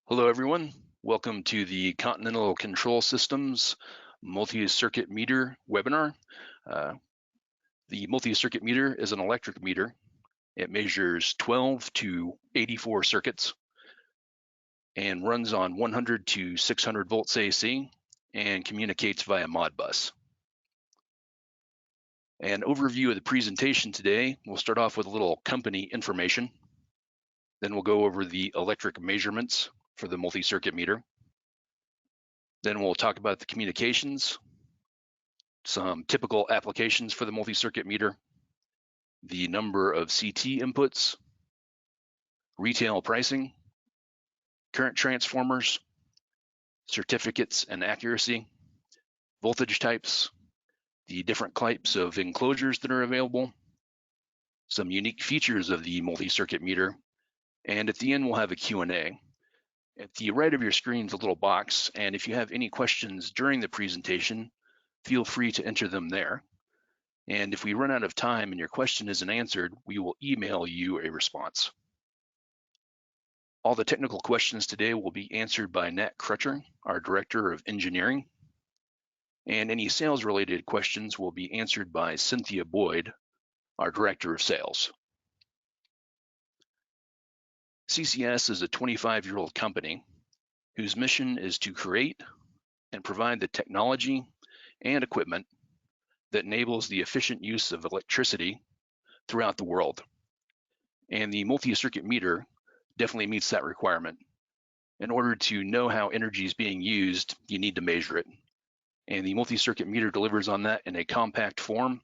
Hello, everyone. Welcome to the Continental Control Systems multi-circuit meter webinar. Uh, the multi-circuit meter is an electric meter. It measures 12 to 84 circuits and runs on 100 to 600 volts AC and communicates via Modbus. An overview of the presentation today, we'll start off with a little company information. Then we'll go over the electric measurements for the multi-circuit meter. Then we'll talk about the communications, some typical applications for the multi-circuit meter, the number of CT inputs, retail pricing, current transformers, certificates and accuracy, voltage types, the different types of enclosures that are available, some unique features of the multi-circuit meter, and at the end we'll have a Q&A. At the right of your screen is a little box, and if you have any questions during the presentation, feel free to enter them there. And if we run out of time and your question isn't answered, we will email you a response. All the technical questions today will be answered by Nat Crutcher, our Director of Engineering. And any sales-related questions will be answered by Cynthia Boyd, our Director of Sales. CCS is a 25-year-old company whose mission is to create and provide the technology and equipment that enables the efficient use of electricity throughout the world. And the multi-circuit meter definitely meets that requirement. In order to know how energy is being used, you need to measure it. And the multi-circuit meter delivers on that in a compact form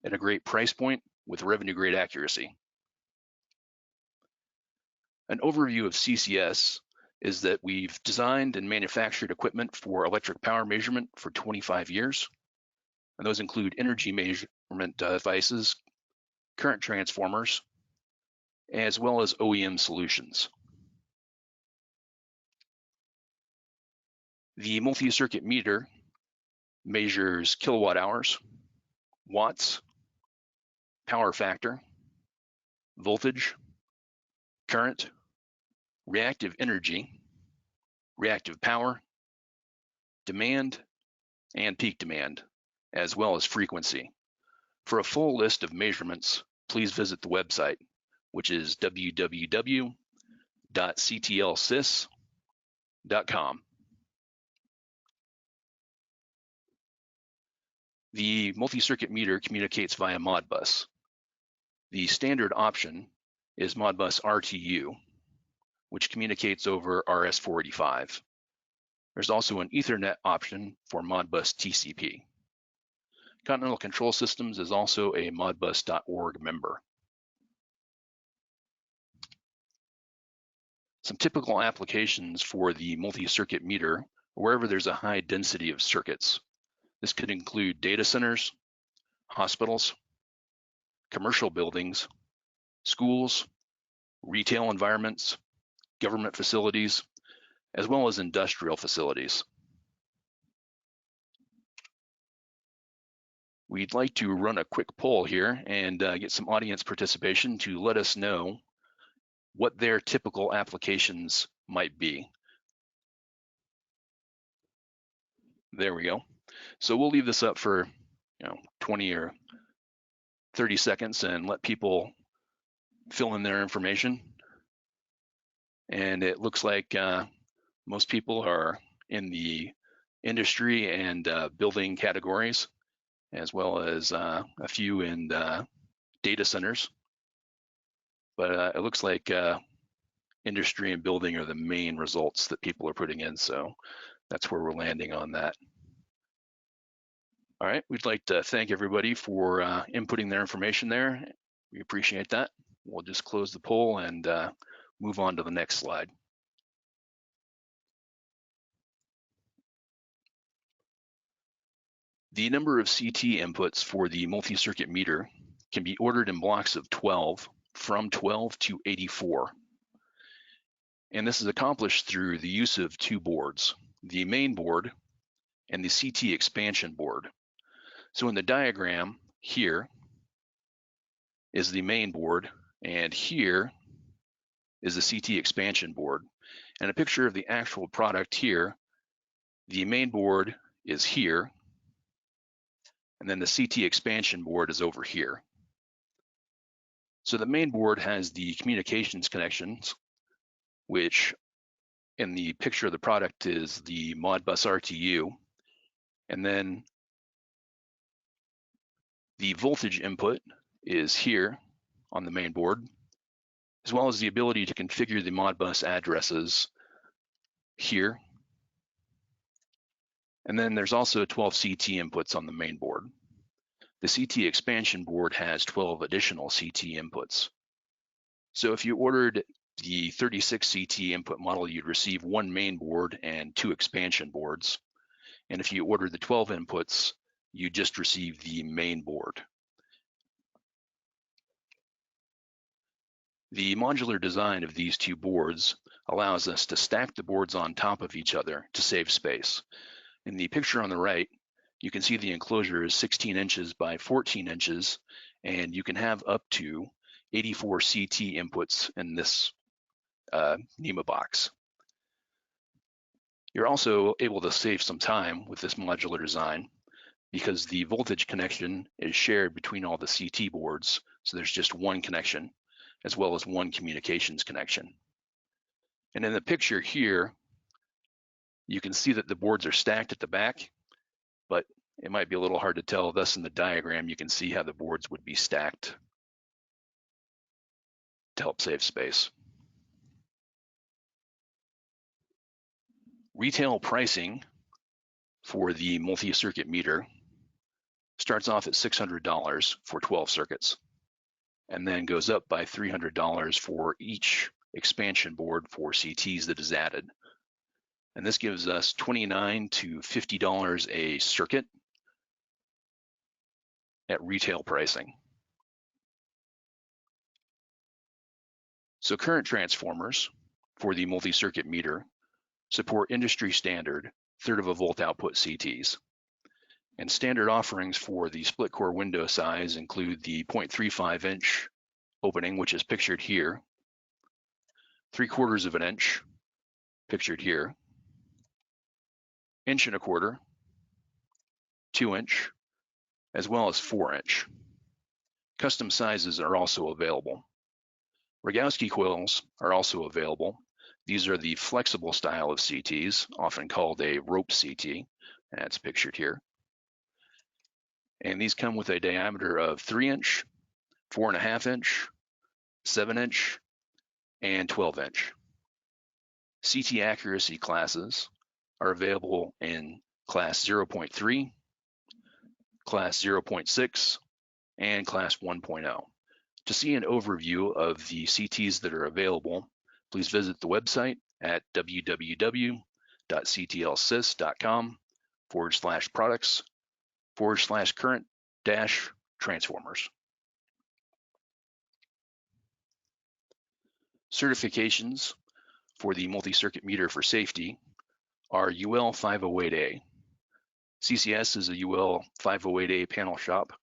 at a great price point with revenue-grade accuracy. An overview of CCS is that we've designed and manufactured equipment for electric power measurement for 25 years. And those include energy measurement devices, current transformers, as well as OEM solutions. The multi-circuit meter measures kilowatt hours, watts, power factor, voltage, current, reactive energy, reactive power, demand, and peak demand, as well as frequency. For a full list of measurements, please visit the website, which is www.ctlsys.com. The multi-circuit meter communicates via Modbus. The standard option is Modbus RTU, which communicates over RS-485. There's also an Ethernet option for Modbus TCP. Continental Control Systems is also a modbus.org member. Some typical applications for the multi-circuit meter, wherever there's a high density of circuits. This could include data centers, hospitals, commercial buildings, schools, retail environments, government facilities, as well as industrial facilities. We'd like to run a quick poll here and get some audience participation to let us know what their typical applications might be. There we go. So we'll leave this up for 20 or 30 seconds and let people fill in their information. And it looks like most people are in the industry and building categories, as well as a few in data centers. But it looks like industry and building are the main results that people are putting in. So that's where we're landing on that. All right, we'd like to thank everybody for inputting their information there. We appreciate that. We'll just close the poll and move on to the next slide. The number of CT inputs for the multi-circuit meter can be ordered in blocks of 12, from 12 to 84. And this is accomplished through the use of two boards, the main board and the CT expansion board. So in the diagram here is the main board, and here is the CT expansion board. And a picture of the actual product here, the main board is here, and then the CT expansion board is over here. So the main board has the communications connections, which in the picture of the product is the Modbus RTU, and then the voltage input is here on the main board, as well as the ability to configure the Modbus addresses here. And then there's also 12 CT inputs on the main board. The CT expansion board has 12 additional CT inputs. So if you ordered the 36 CT input model, you'd receive one main board and 2 expansion boards. And if you ordered the 12 inputs, you just receive the main board. The modular design of these 2 boards allows us to stack the boards on top of each other to save space. In the picture on the right, you can see the enclosure is 16 inches by 14 inches, and you can have up to 84 CT inputs in this NEMA box. You're also able to save some time with this modular design because the voltage connection is shared between all the CT boards, so there's just one connection, as well as one communications connection. And in the picture here, you can see that the boards are stacked at the back, but it might be a little hard to tell. Thus, in the diagram, you can see how the boards would be stacked to help save space. Retail pricing for the multi-circuit meter starts off at $600 for 12 circuits, and then goes up by $300 for each expansion board for CTs that is added. And this gives us $29 to $50 a circuit at retail pricing. So current transformers for the multi-circuit meter support industry standard 1/3 of a volt output CTs. And standard offerings for the split core window size include the 0.35 inch opening, which is pictured here, 3/4 of an inch, pictured here, 1 1/4 inch, 2 inch, as well as 4 inch. Custom sizes are also available. Rogowski coils are also available. These are the flexible style of CTs, often called a rope CT, and that's pictured here. And these come with a diameter of 3 inch, 4.5 inch, 7 inch, and 12 inch. CT accuracy classes are available in class 0.3, class 0.6, and class 1.0. To see an overview of the CTs that are available, please visit the website at www.ctlsys.com/products/current-transformers. Certifications for the multi-circuit meter for safety are UL 508A. CCS is a UL 508A panel shop.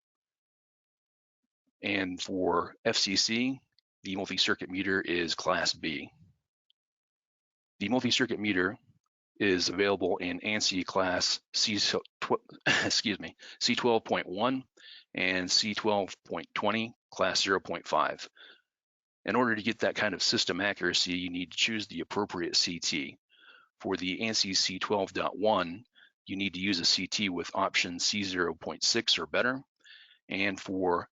And for FCC, the multi-circuit meter is Class B. The multi-circuit is available in ANSI Class C12.1 and C12.20, Class 0.5. In order to get that kind of system accuracy, you need to choose the appropriate CT. For the ANSI C12.1, you need to use a CT with option C0.6 or better. And for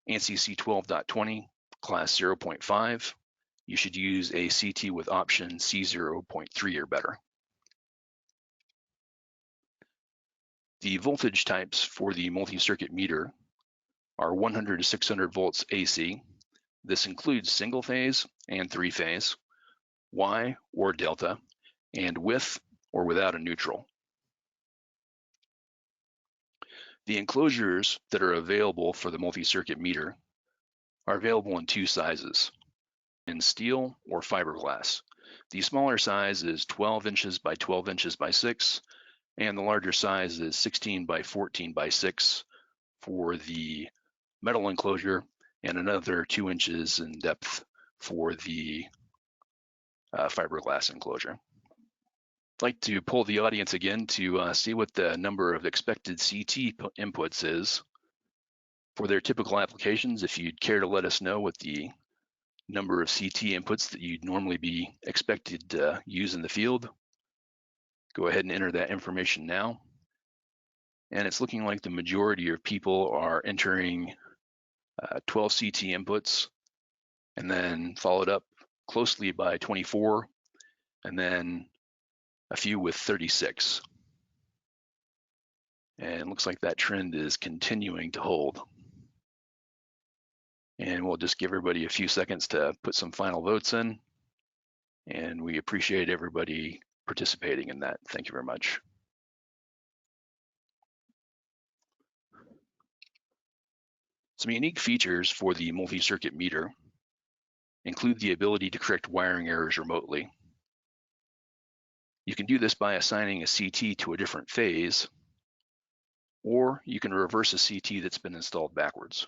ANSI C12.20, Class 0.5, you should use a CT with option C0.3 or better. The voltage types for the multi-circuit meter are 100 to 600 volts AC. This includes single phase and 3-phase, Y or delta, and with or without a neutral. The enclosures that are available for the multi-circuit meter are available in 2 sizes, in steel or fiberglass. The smaller size is 12 inches by 12 inches by 6, and the larger size is 16 by 14 by 6 for the metal enclosure, and another 2 inches in depth for the fiberglass enclosure. I'd like to poll the audience again to see what the number of expected CT inputs is for their typical applications. If you'd care to let us know what the number of CT inputs that you'd normally be expected to use in the field, go ahead and enter that information now. And it's looking like the majority of people are entering 12 CT inputs, and then followed up closely by 24, and then a few with 36. And it looks like that trend is continuing to hold. And we'll just give everybody a few seconds to put some final votes in. And we appreciate everybody participating in that. Thank you very much. Some unique features for the multi-circuit meter include the ability to correct wiring errors remotely. You can do this by assigning a CT to a different phase, or you can reverse a CT that's been installed backwards.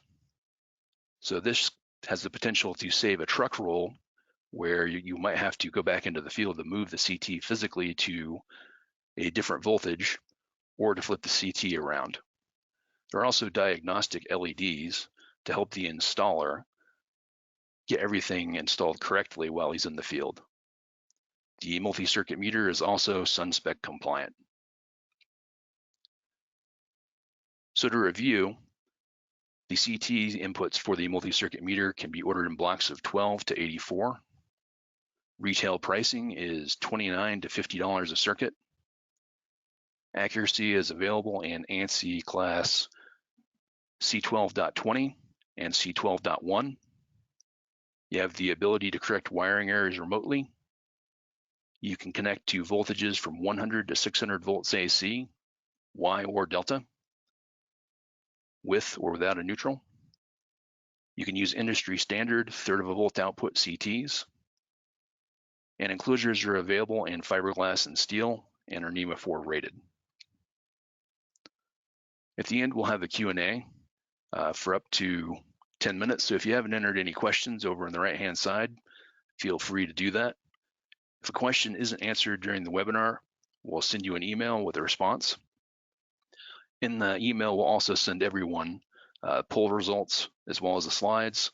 So this has the potential to save a truck roll where you might have to go back into the field to move the CT physically to a different voltage or to flip the CT around. There are also diagnostic LEDs to help the installer get everything installed correctly while he's in the field. The multi-circuit meter is also SunSpec compliant. So to review, the CT inputs for the multi-circuit meter can be ordered in blocks of 12 to 84. Retail pricing is $29 to $50 a circuit. Accuracy is available in ANSI class C12.20 and C12.1. You have the ability to correct wiring errors remotely. You can connect to voltages from 100 to 600 volts AC, Y or delta, with or without a neutral. You can use industry standard 1/3 of a volt output CTs. And enclosures are available in fiberglass and steel and are NEMA 4 rated. At the end, we'll have a Q&A for up to 10 minutes. So if you haven't entered any questions over on the right-hand side, feel free to do that. If a question isn't answered during the webinar, we'll send you an email with a response. In the email, we'll also send everyone poll results as well as the slides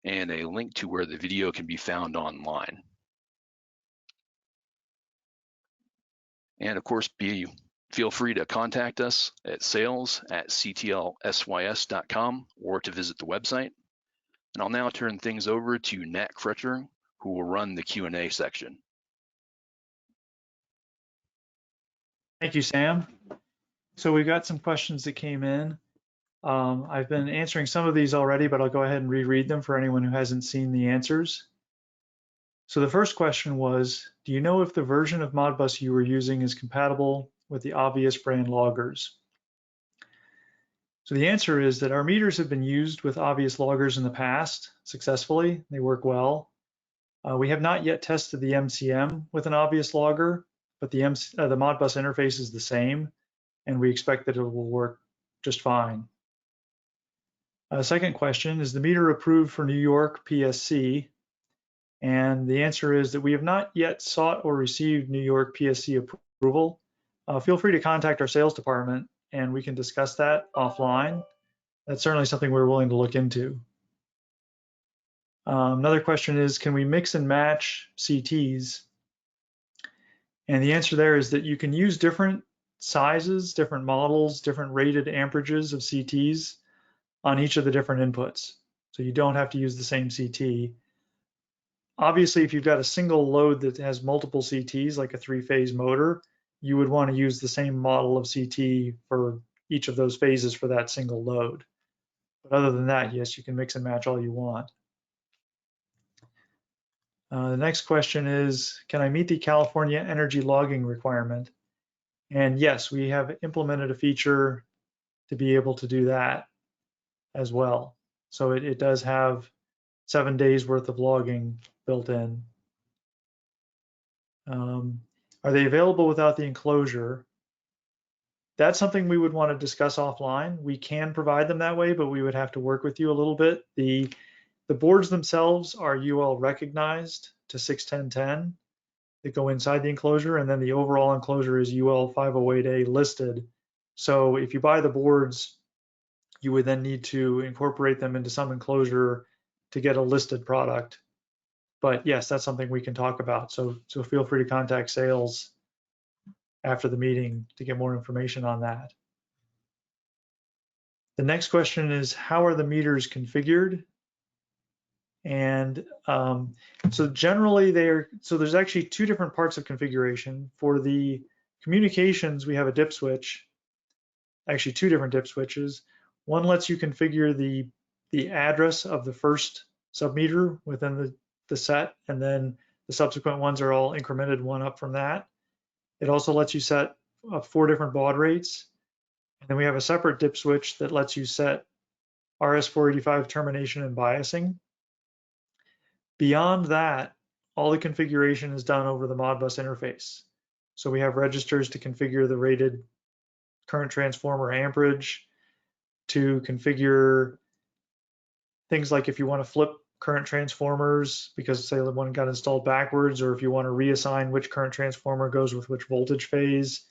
and a link to where the video can be found online. And of course, feel free to contact us at sales@ctlsys.com or to visit the website. And I'll now turn things over to Nat Crutcher, who will run the Q&A section. Thank you, Sam. So we've got some questions that came in. I've been answering some of these already, but I'll go ahead and reread them for anyone who hasn't seen the answers. So the first question was, do you know if the version of Modbus you were using is compatible with the Obvious brand loggers? So the answer is that our meters have been used with Obvious loggers in the past successfully. They work well. We have not yet tested the MCM with an Obvious logger, but the Modbus interface is the same, and we expect that it will work just fine. Second question, is the meter approved for New York PSC? And the answer is that we have not yet sought or received New York PSC approval. Feel free to contact our sales department and we can discuss that offline. That's certainly something we're willing to look into. Another question is, can we mix and match CTs? And the answer there is that you can use different sizes, different models, different rated amperages of CTs on each of the different inputs. So you don't have to use the same CT. Obviously, if you've got a single load that has multiple CTs, like a 3-phase motor, you would want to use the same model of CT for each of those phases for that single load. But other than that, yes, you can mix and match all you want. The next question is, can I meet the California energy logging requirement? And yes, we have implemented a feature to be able to do that as well. So it does have 7 days worth of logging built in. Are they available without the enclosure? That's something we would want to discuss offline. We can provide them that way, but we would have to work with you a little bit. The boards themselves are UL recognized to 61010. that go inside the enclosure, and then the overall enclosure is UL 508A listed. So if you buy the boards, you would then need to incorporate them into some enclosure to get a listed product. But yes, that's something we can talk about. So feel free to contact sales after the meeting to get more information on that. The next question is, how are the meters configured? And so generally there's actually two different parts of configuration. For the communications, we have a dip switch, actually two different dip switches. One lets you configure the address of the first submeter within the set, and then the subsequent ones are all incremented one up from that. It also lets you set up 4 different baud rates. And then we have a separate dip switch that lets you set RS-485 termination and biasing. Beyond that, all the configuration is done over the Modbus interface. So we have registers to configure the rated current transformer amperage, to configure things like if you want to flip current transformers because say the one got installed backwards, or if you want to reassign which current transformer goes with which voltage phase.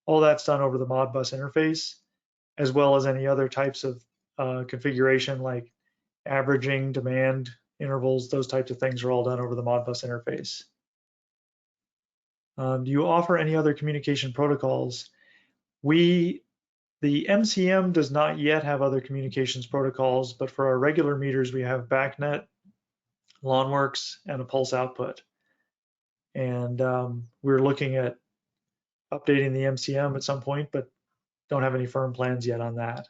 All that's done over the Modbus interface, as well as any other types of configuration like averaging, demand intervals, those types of things are all done over the Modbus interface. Do you offer any other communication protocols? The MCM does not yet have other communications protocols, but for our regular meters, we have BACnet, LawnWorks, and a pulse output. And we're looking at updating the MCM at some point, but don't have any firm plans yet on that.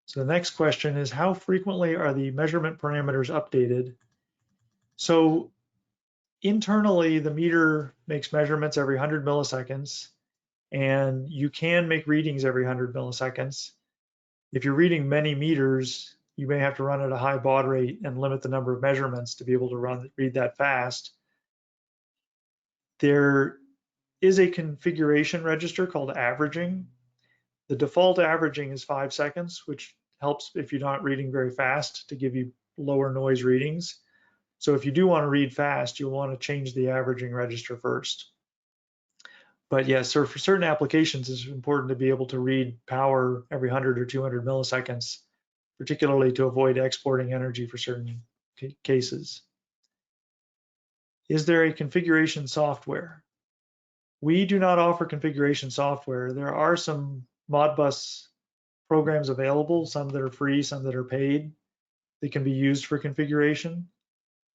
So the next question is, how frequently are the measurement parameters updated? So internally, the meter makes measurements every 100 milliseconds, and you can make readings every 100 milliseconds. If you're reading many meters, you may have to run at a high baud rate and limit the number of measurements to be able to read that fast. There is a configuration register called averaging. The default averaging is 5 seconds, which helps if you're not reading very fast to give you lower noise readings. So if you do want to read fast, you'll want to change the averaging register first. But yes, so for certain applications, it's important to be able to read power every 100 or 200 milliseconds, particularly to avoid exporting energy for certain cases. Is there a configuration software? We do not offer configuration software. There are some Modbus programs available, some that are free, some that are paid, that can be used for configuration.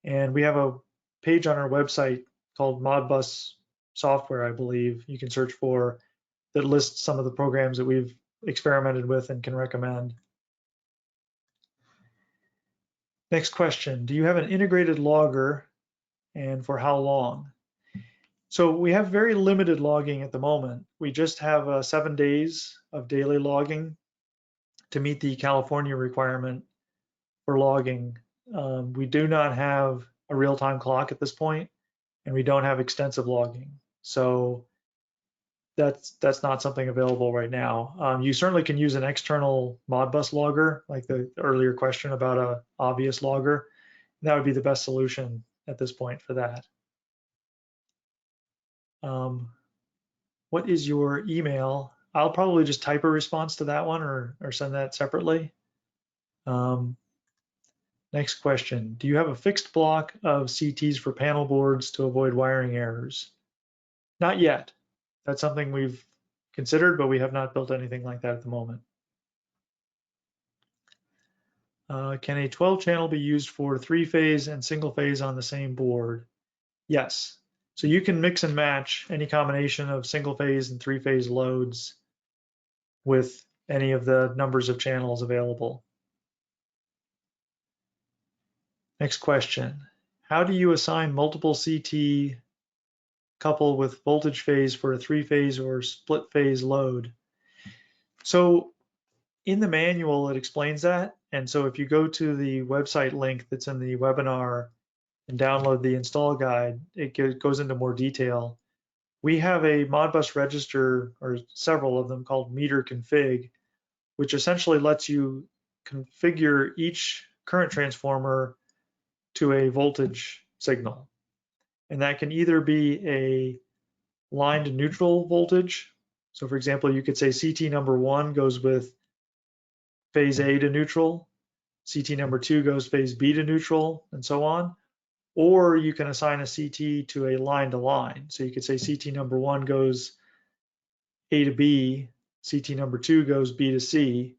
And we have a page on our website called Modbus Software, I believe, you can search for, that lists some of the programs that we've experimented with and can recommend. Next question, do you have an integrated logger, and for how long? So we have very limited logging at the moment. We just have 7 days of daily logging to meet the California requirement for logging. We do not have a real-time clock at this point, and we don't have extensive logging. So that's not something available right now. You certainly can use an external Modbus logger, like the earlier question about an obvious logger. That would be the best solution at this point for that. What is your email? I'll probably just type a response to that one or send that separately. Next question, do you have a fixed block of CTs for panel boards to avoid wiring errors? Not yet. That's something we've considered, but we have not built anything like that at the moment. Can a 12 channel be used for 3-phase and single phase on the same board? Yes. So you can mix and match any combination of single phase and 3-phase loads with any of the numbers of channels available. Next question, how do you assign multiple CT coupled with voltage phase for a 3-phase or split phase load? So in the manual, it explains that. And so if you go to the website link that's in the webinar and download the install guide, it goes into more detail. We have a Modbus register, or several of them, called meter config, which essentially lets you configure each current transformer to a voltage signal. And that can either be a line to neutral voltage. So for example, you could say CT number 1 goes with phase A to neutral, CT number 2 goes phase B to neutral, and so on. Or you can assign a CT to a line to line. So you could say CT number 1 goes A to B, CT number 2 goes B to C,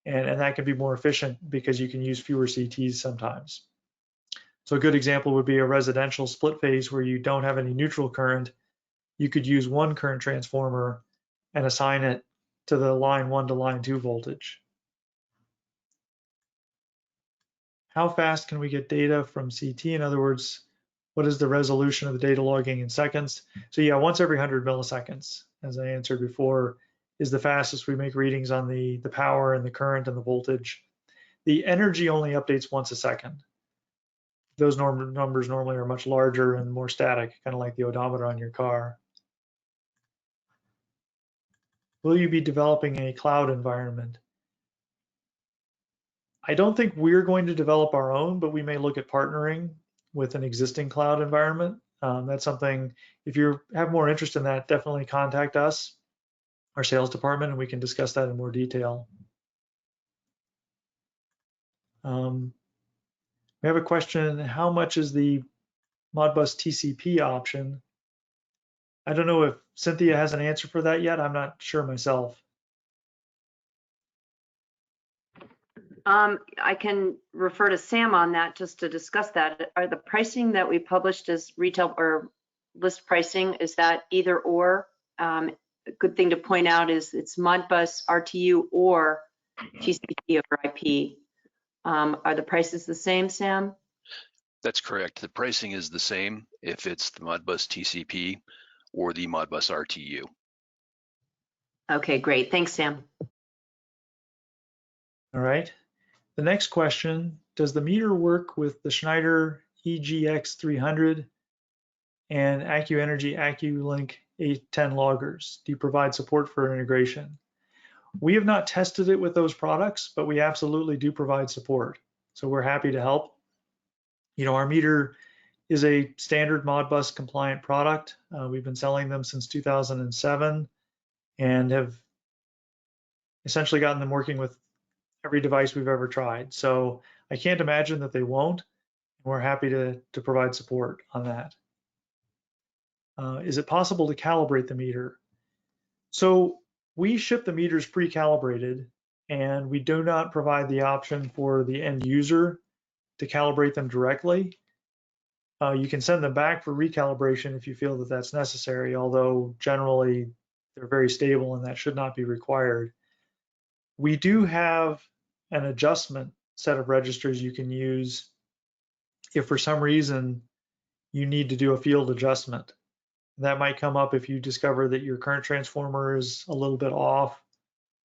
and that can be more efficient because you can use fewer CTs sometimes. So a good example would be a residential split phase where you don't have any neutral current. You could use one current transformer and assign it to the line 1 to line 2 voltage. How fast can we get data from CT? In other words, what is the resolution of the data logging in seconds? So yeah, once every 100 milliseconds, as I answered before, is the fastest we make readings on the power and the current and the voltage. The energy only updates once a second. Those numbers normally are much larger and more static, kind of like the odometer on your car. Will you be developing a cloud environment? I don't think we're going to develop our own, but we may look at partnering with an existing cloud environment. That's something, if you have more interest in that, definitely contact us, our sales department, and we can discuss that in more detail. We have a question, how much is the Modbus TCP option? I don't know if Cynthia has an answer for that yet. I'm not sure myself. I can refer to Sam on that just to discuss that. Are the pricing that we published as retail or list pricing, is that either or? A good thing to point out is it's Modbus RTU or TCP over IP. Are the prices the same, Sam? That's correct. The pricing is the same if it's the Modbus TCP or the Modbus RTU. Okay, great. Thanks, Sam. All right. The next question, does the meter work with the Schneider EGX 300 and AccuEnergy AccuLink 810 loggers? Do you provide support for integration? We have not tested it with those products, but we absolutely do provide support. So we're happy to help. You know, our meter is a standard Modbus compliant product. We've been selling them since 2007 and have essentially gotten them working with every device we've ever tried. So I can't imagine that they won't. We're happy to provide support on that. Is it possible to calibrate the meter? So we ship the meters pre-calibrated, and we do not provide the option for the end user to calibrate them directly. You can send them back for recalibration if you feel that that's necessary, although generally they're very stable and that should not be required. We do have an adjustment set of registers you can use if for some reason you need to do a field adjustment. That might come up if you discover that your current transformer is a little bit off,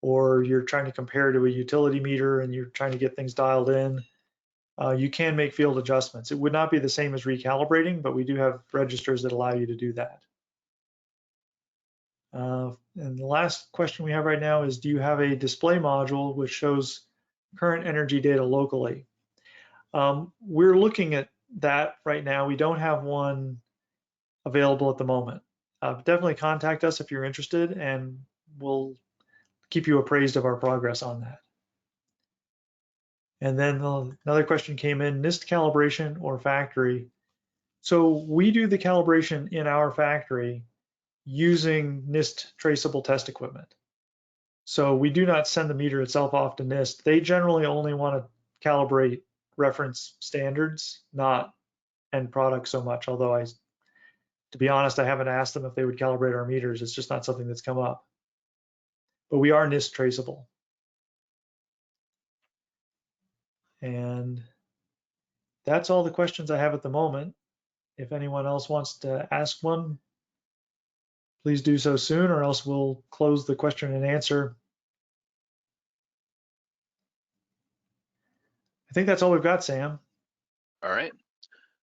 or you're trying to compare to a utility meter and you're trying to get things dialed in. You can make field adjustments. It would not be the same as recalibrating, but we do have registers that allow you to do that. And the last question we have right now is, do you have a display module which shows current energy data locally? We're looking at that right now. We don't have one available at the moment. Definitely contact us if you're interested, and we'll keep you appraised of our progress on that. And then another question came in, NIST calibration or factory? So we do the calibration in our factory using NIST traceable test equipment. So we do not send the meter itself off to NIST. They generally only want to calibrate reference standards, not end products so much, although to be honest, I haven't asked them if they would calibrate our meters. It's just not something that's come up. But we are NIST traceable. And that's all the questions I have at the moment. If anyone else wants to ask one, please do so soon, or else we'll close the question and answer. I think that's all we've got, Sam. All right.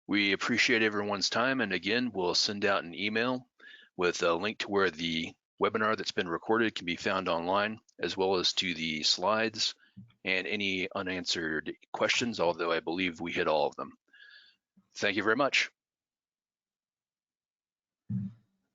We appreciate everyone's time. And again, we'll send out an email with a link to where the webinar that's been recorded can be found online, as well as to the slides and any unanswered questions, although I believe we hit all of them. Thank you very much.